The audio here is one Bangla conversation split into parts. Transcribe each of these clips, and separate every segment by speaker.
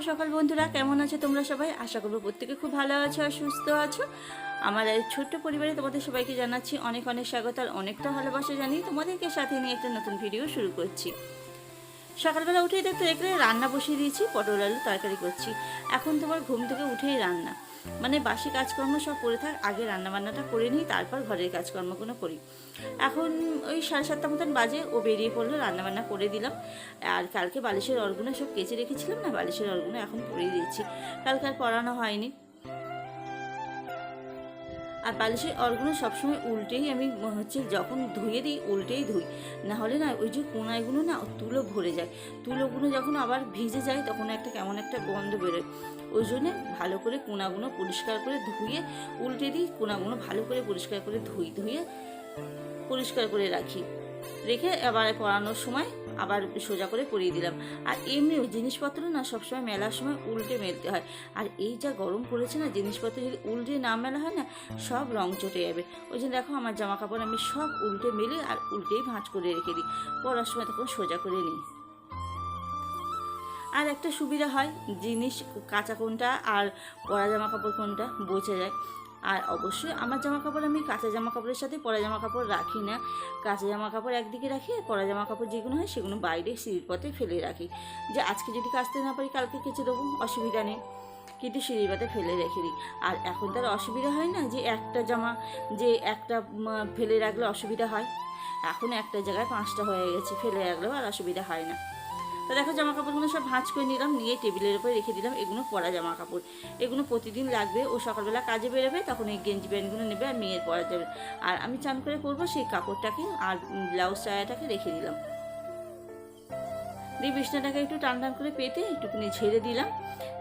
Speaker 1: সকাল বন্ধুরা, কেমন আছো তোমরা সবাই? আশা করবো প্রত্যেকে খুব ভালো আছো আর সুস্থ আছো। আমার এই ছোট্ট পরিবারে তোমাদের সবাইকে জানাচ্ছি অনেক অনেক স্বাগত আর অনেকটা ভালোবাসা জানিয়ে তোমাদেরকে সাথে নিয়ে একটা নতুন ভিডিও শুরু করছি। সকালবেলা উঠেই দেখলে রান্না বসিয়ে দিয়েছি, পটল আলু তরকারি করছি। এখন তোমার ঘুম থেকে উঠেই রান্না, মানে বাসি কাজকর্ম সব করে থাক, আগে রান্নাবান্নাটা করে নিই, তারপর ঘরের কাজকর্মগুলো করি। এখন ওই 7:30 মতন বাজে, ও বেরিয়ে পড়লো, রান্নাবান্না করে দিলাম। আর কালকে বালিশের অর্গুনো সব কেচে রেখেছিলাম না, বালিশের অর্গুনো এখন পরিয়ে দিচ্ছি, কালকে আর পরানো হয়নি। আর বালিশের অর্গুনো সবসময় উল্টেই আমি যখন ধুয়ে দিই উল্টেই ধুই, না হলে না ওই যে কোনাইগুলো না তুলো ভরে যায়, তুলোগুলো যখন আবার ভিজে যায় তখন একটা কেমন একটা গন্ধ বেরোয়। ওই জন্যে ভালো করে কোনাগুলো পরিষ্কার করে ধুয়ে উল্টে দিই, কোনাগুলো ভালো করে পরিষ্কার করে ধুয়ে পরিষ্কার করে রাখি, রেখে আবার পরানোর সময় আবার সোজা করে পরিয়ে দিলাম। আর এমনিও জিনিসপত্র না সবসময় মেলার সময় উল্টে মেলতে হয়, আর এই যা গরম পড়েছে না, জিনিসপত্র যদি উল্টে না মেলা হয় না সব রং চটে যাবে। ওই জন্য দেখো আমার জামা কাপড় আমি সব উল্টে মেলে আর উল্টেই ভাঁজ করে রেখে দিই, পরার সময় তখন সোজা করে নিই। আর একটা সুবিধা হয়, জিনিস কাঁচা কোনটা আর পরা জামা কাপড় কোনটা বোঝা যায়। আর অবশ্যই আমার জামা কাপড় আমি কাঁচা জামা কাপড়ের সাথে পরা জামা কাপড় রাখি না, কাঁচা জামা কাপড় একদিকে রাখি আর পরা জামা কাপড় যেগুলো হয় সেগুলো বাইরে সিঁড়ির পথে ফেলে রাখি, যে আজকে যদি কাচতে না পারি কালকে কেচে দেবো, অসুবিধা নেই, কিন্তু সিঁড়ির পথে ফেলে রেখে দিই। আর এখন তার অসুবিধা হয় না যে একটা জামা যে একটা ফেলে রাখলে অসুবিধা হয়, এখন একটা জায়গায় 5টা হয়ে গেছে, ফেলে রাখলেও আর অসুবিধা হয় না। তো দেখো জামা কাপড়গুলো সব ভাঁজ করে নিলাম, নিয়ে টেবিলের উপরে রেখে দিলাম। এগুলো পরা জামা কাপড়, এগুলো প্রতিদিন লাগবে, ও সকালবেলা কাজে বেরোবে তখন এই গেঞ্জি প্যান্টগুলো নেবে আর মেয়ের পরা যাবে। আর আমি চান করে করবো সেই কাপড়টাকে আর ব্লাউজ চায়াটাকে রেখে দিলাম, দিয়ে বিছনাটাকে একটু টান টান করে পেতে একটুখানি ঝেড়ে দিলাম,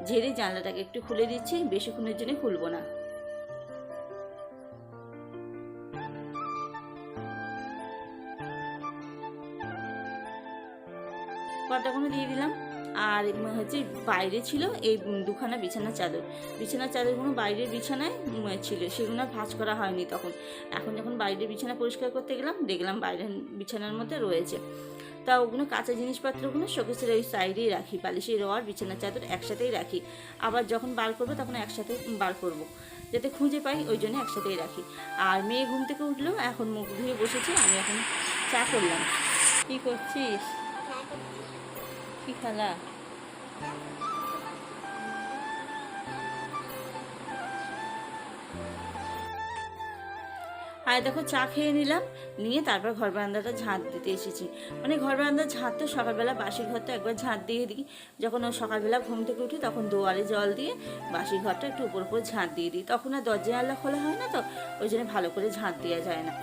Speaker 1: ঝেড়ে জানলাটাকে একটু খুলে দিচ্ছি, বেশিক্ষণের জন্য খুলবো না। পর্দাগুলো দিয়ে দিলাম। আর বাইরে ছিল এই দুখানা বিছানার চাদরগুলো বাইরের বিছানায় ছিল, সেগুলো ভাঁজ করা হয়নি তখন। এখন যখন বাইরের বিছানা পরিষ্কার করতে গেলাম দেখলাম বাইরের বিছানার মধ্যে রয়েছে, তা ওগুলো কাঁচা জিনিসপত্রগুলো শোকেসের ওই সাইডেই রাখি, বালিশের রড বিছানার চাদর একসাথেই রাখি, আবার যখন বার করবো তখন একসাথে বার করব, যাতে খুঁজে পাই, ওই জন্য একসাথেই রাখি। আর মেয়ে ঘুম থেকে উঠলো, এখন মুখ ধুয়ে বসেছে, আমি এখন চা করলাম। কি করছিস? কি খেলা? আর দেখো চা খেয়ে নিলাম, নিয়ে তারপর ঘর বারান্দাটা ঝাঁট দিতে এসেছি। মানে ঘর বারান্দা ঝাঁট তো সকালবেলা বাসি ঘর তো একবার ঝাঁট দিয়ে দিই, যখন ও সকালবেলা ঘুম থেকে উঠি তখন দুয়ারে জল দিয়ে বাসি ঘরটা একটু উপর ঝাঁট দিয়ে দিই, তখন আর দরজা জানলা খোলা হয় না, তো ওই জন্য ভালো করে ঝাঁট দেওয়া যায় না।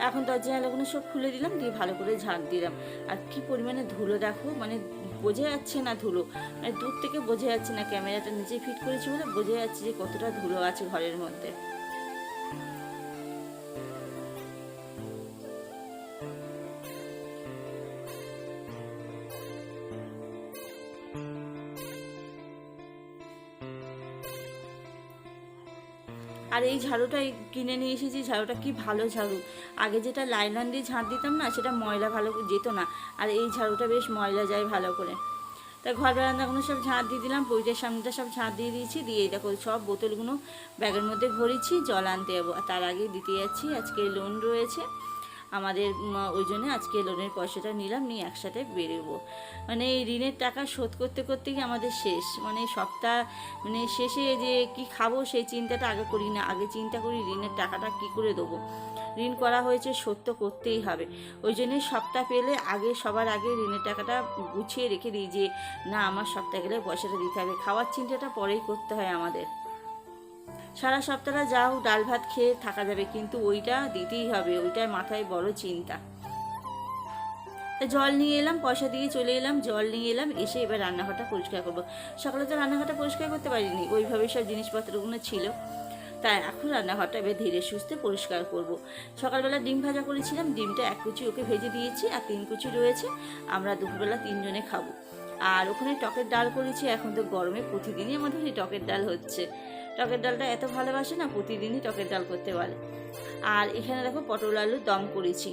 Speaker 1: এখন দরজা জানলাগুলো সব খুলে দিলাম, দিয়ে ভালো করে ঝাঁট দিলাম। আর কি পরিমাণে ধুলো দেখো, মানে বোঝা যাচ্ছে না ধুলো, মানে দূর থেকে বোঝা যাচ্ছে না, ক্যামেরাটা নিচে ফিট করেছি বলে বোঝা যাচ্ছে যে কতটা ধুলো আছে ঘরের মধ্যে। আর এই ঝাড়ুটা কিনে নিয়ে এসেছি, ঝাড়ুটা কি ভালো ঝাড়ু, আগে যেটা লাইলন দিয়ে ঝাঁট দিতাম না সেটা ময়লা ভালো যেত না, আর এই ঝাড়ুটা বেশ ময়লা যায় ভালো করে। তা ঘর বারান্দাগুলো সব ঝাঁট দিয়ে দিলাম, বইটার সামনেটা সব ঝাঁট দিয়ে দিয়েছি, দিয়ে দেখো সব বোতলগুলো ব্যাগের মধ্যে ভরেছি, জল আনতে যাবো। আর তার আগে দিতে যাচ্ছি, আজকে লোন রয়েছে আমাদের, ওই জন্য আজকে লোনের পয়সাটা নিলাম, নিয়ে একসাথে বেরোবো। মানে এই ঋণের টাকা শোধ করতে করতেই আমাদের শেষ, মানে সপ্তাহ মানে শেষে যে কি খাবো সেই চিন্তাটা আগে করি না, আগে চিন্তা করি ঋণের টাকাটা কি করে দেবো। ঋণ করা হয়েছে, শোধ তো করতেই হবে, ওই জন্যে সপ্তাহ পেলে আগে সবার আগে ঋণের টাকাটা গুছিয়ে রেখে দিই, যে না আমার সপ্তাহ গেলে পয়সাটা দিতে হবে, খাওয়ার চিন্তাটা পরেই করতে হয় আমাদের। সারা সপ্তাহটা যাও ডাল ভাত খেয়ে থাকা যাবে, কিন্তু ওইটা দিতেই হবে, ওইটাই মাথায় বড় চিন্তা। জল নিয়ে এলাম, পয়সা দিয়ে চলে এলাম, জল নিয়ে এলাম, এসে এবার রান্নাঘরটা পরিষ্কার করবো। সকালে তো রান্নাঘরটা পরিষ্কার করতে পারিনি, ওইভাবে সব জিনিসপত্রগুলো ছিল, তাই এখন রান্নাঘরটা এবার ধীরে সুস্থে পরিষ্কার করব। সকালবেলা ডিম ভাজা করেছিলাম, ডিমটা 1 কুচি ওকে ভেজে দিয়েছি, আর 3 কুচি রয়েছে, আমরা দুপুরবেলা 3 জনে খাবো। আর ওখানে টকের ডাল করেছি, এখন তো গরমে প্রতিদিনই আমাদের এই টকের ডাল হচ্ছে, টকের ডালটা এত ভালোবাসে না, প্রতিদিনই টকের ডাল করতে বলে। আর এখানে দেখো পটল আলুর দম করেছি,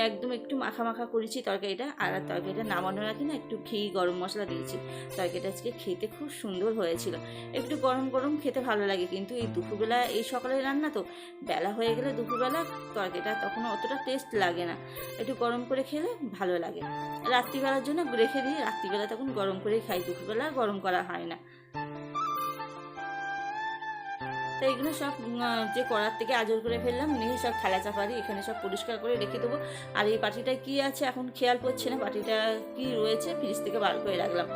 Speaker 1: একদম একটু মাখা মাখা করেছি তরকারিটা। আর তরকারিটা নামানোর আগে না একটু ঘি গরম মশলা দিয়েছি। তরকারিটা আজকে খেতে খুব সুন্দর হয়েছিল। একটু গরম গরম খেতে ভালো লাগে, কিন্তু এই দুপুরবেলা, এই সকালে রান্না তো বেলা হয়ে গেলে দুপুরবেলা তরকারিটা তখন অতটা টেস্ট লাগে না, একটু গরম করে খেলে ভালো লাগে। রাত্রিবেলার জন্য রেখে দিই, রাত্রিবেলা তখন গরম করেই খাই, দুপুরবেলা গরম করা হয় না। তো এইগুলো সব যে কড়ার থেকে আজর করে ফেললাম, নিয়ে সব থালা চাপারি এখানে সব পরিষ্কার করে রেখে দেবো। আর এই বাটিটায় কী আছে এখন খেয়াল করছে না, বাটিটা কি রয়েছে ফ্রিজ থেকে বার করে রাখলাম।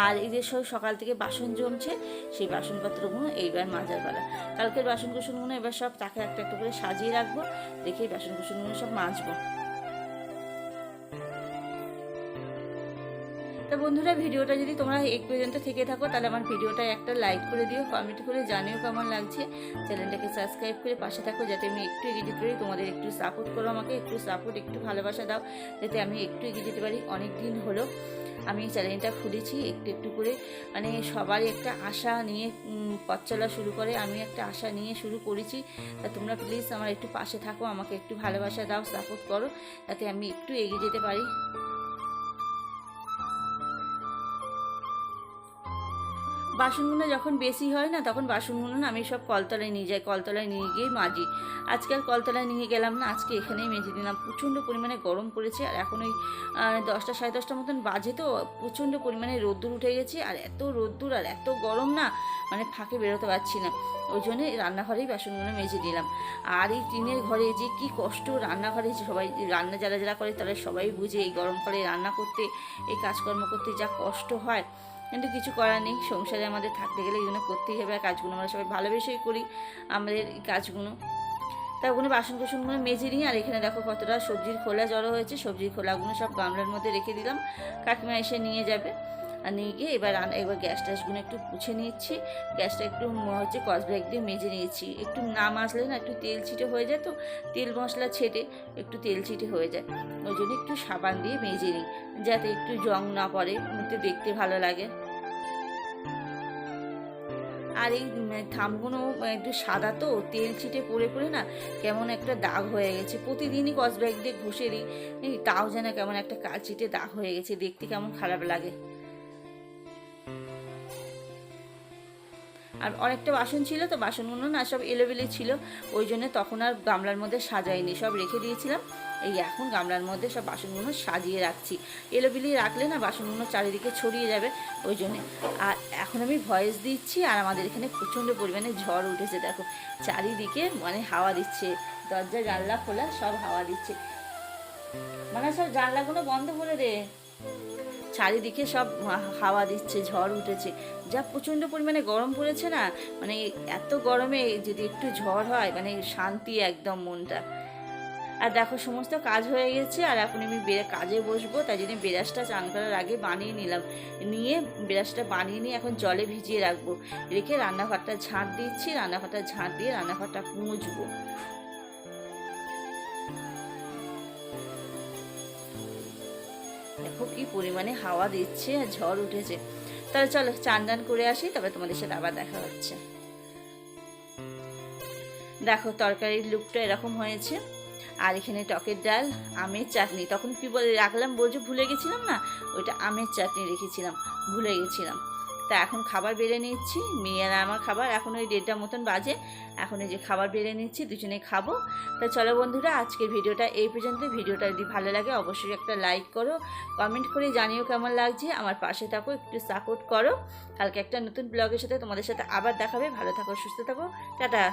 Speaker 1: আর এই যে সব সকাল থেকে বাসন জমছে, সেই বাসনপত্রগুলো এইবার মাজার বেলা। কালকের বাসন কুসনগুলো এবার সব তাকে একটা একটা করে সাজিয়ে রাখবো, রেখে এই বাসন কুসনগুলো সব মাজবো। তো বন্ধুরা, ভিডিওটা যদি তোমরা এই পর্যন্ত থেকে থাকো তাহলে আমার ভিডিওটা একটা লাইক করে দিও, কমেন্ট করে জানিও কেমন লাগছে। চ্যানেলটাকে সাবস্ক্রাইব করে পাশে থাকো, যাতে আমি একটু এগিয়ে যেতে পারি। তোমাদের একটু সাপোর্ট করো, আমাকে একটু সাপোর্ট, একটু ভালোবাসা দাও, যাতে আমি একটু এগিয়ে যেতে পারি। অনেক দিন হলো আমি চ্যানেলটা খুলেছি, একটু একটু করে মানে সবারই একটা আশা নিয়ে পথ চলা শুরু করে, আমি একটা আশা নিয়ে শুরু করেছি। তা তোমরা প্লিজ আমার একটু পাশে থাকো, আমাকে একটু ভালোবাসা দাও, সাপোর্ট করো, যাতে আমি একটু এগিয়ে যেতে পারি। বাসনগুলো যখন বেশি হয় না, তখন বাসনগুলো না আমি সব কলতলায় নিয়ে যাই, কলতলায় নিয়ে গিয়েই মাজি। আজকে আর কলতলায় নিয়ে গেলাম না, আজকে এখানেই মেজে দিলাম। প্রচণ্ড পরিমাণে গরম পড়েছে, আর এখন ওই 10টা সাড়ে 10টার মতন বাজে, তো প্রচণ্ড পরিমাণে রোদ্দুর উঠে গেছে। আর এত রোদ্দুর আর এত গরম না, মানে ফাঁকে বেরোতে পারছি না। ওই জন্যে রান্নাঘরেই বাসনগুলো মেজে দিলাম। আর এই টিনের ঘরে যে কি কষ্ট, রান্নাঘরে সবাই রান্না যারা যারা করে তারা সবাই বুঝে, এই গরমকালে রান্না করতে, এই কাজকর্ম করতে যা কষ্ট হয়। কিন্তু কিছু করার নেই, সংসারে আমাদের থাকতে গেলে এই জন্য করতেই হবে। আর কাজগুলো আমরা সবাই ভালোবেসেই করি আমাদের এই কাজগুলো। তাই ওখানে বাসন কোসনগুলো মেজে নিই। আর এখানে দেখো কতটা সবজির খোলা জড়ো হয়েছে, সবজির খোলাগুলো সব গামলার মধ্যে রেখে দিলাম, কাকিমা এসে নিয়ে যাবে। আর নিয়ে গিয়ে এবার গ্যাস ট্যাসগুলো একটু মুছে নিচ্ছি। গ্যাসটা একটু হচ্ছে কসব্রাইট দিয়ে মেজে নিয়েছি, একটু না মাজলে না একটু তেল ছিটে হয়ে যায়, তো তেল মশলা ছেটে একটু তেল ছিটে হয়ে যায়, ওই জন্য একটু সাবান দিয়ে মেজে নিই, যাতে একটু জং না পড়ে, একটু দেখতে ভালো লাগে। আর এই থামগুলো একটু সাদা, তো তেল ছিটে পড়ে পড়ে না কেমন একটা দাগ হয়ে গেছে। প্রতিদিনই কসব্রাইট দিয়ে ঘষে দিই, তাও যেন কেমন একটা কালচিটে দাগ হয়ে গেছে, দেখতে কেমন খারাপ লাগে। আর অনেকটা বাসন ছিল, তো বাসনগুলো না সব এলোবেলো ছিল, ওই জন্য তখন আর গামলার মধ্যে সাজাইনি, সব রেখে দিয়েছিলাম। এই এখন গামলার মধ্যে সব বাসনগুলো সাজিয়ে রাখছি। এলোবেলি রাখলে না বাসনগুলো চারিদিকে ছড়িয়ে যাবে, ওই জন্যে। আর এখন আমি ভয়েস দিচ্ছি, আর আমাদের এখানে প্রচণ্ড পরিমাণে ঝড় উঠেছে, দেখো চারিদিকে মানে হাওয়া দিচ্ছে, দরজা জানলা খোলা, সব হাওয়া দিচ্ছে, মানে সব জানলাগুলো বন্ধ করে দে। চারিদিকে সব হাওয়া দিচ্ছে, ঝড় উঠেছে, যা প্রচণ্ড পরিমাণে গরম পড়েছে না, মানে এত গরমে যদি একটু ঝড় হয় মানে শান্তি একদম মনটা। আর দেখো সমস্ত কাজ হয়ে গেছে, আর এখন আমি কাজে বসবো, তাই জন্য বেরাসটা চান করার আগে বানিয়ে নিলাম, নিয়ে বেরাসটা বানিয়ে নিয়ে এখন জলে ভিজিয়ে রাখবো, রেখে রান্নাঘরটা ঝাঁট দিচ্ছি, রান্নাঘরটা ঝাঁট দিয়ে রান্নাঘরটা মুছবো। দেখো কি পরিমাণে হাওয়া দিচ্ছে আর ঝড় উঠেছে। তাহলে চলো চান টান করে আসি, তবে তোমাদের সাথে আবার দেখা হচ্ছে। দেখো তরকারির লুকটা এরকম হয়েছে। আর এখানে টকের ডাল, আমের চাটনি, তখন কি বলে রাখলাম বলছো ভুলে গেছিলাম না, ওইটা আমের চাটনি রেখেছিলাম, ভুলে গেছিলাম। তা এখন খাবার বেড়ে নিচ্ছি, মেয়ে আর আমার খাবার, এখন ওই 1:30 মতন বাজে, এখন এই যে খাবার বেড়ে নিচ্ছি, দুজনে খাবো। তা চলো বন্ধুরা, আজকের ভিডিওটা এই পর্যন্ত। ভিডিওটা যদি ভালো লাগে অবশ্যই একটা লাইক করো, কমেন্ট করে জানিও কেমন লাগছে, আমার পাশে থাকো, একটু সাপোর্ট করো। কালকে একটা নতুন ব্লগের সাথে তোমাদের সাথে আবার দেখাবে। ভালো থাকো, সুস্থ থাকো, টাটা।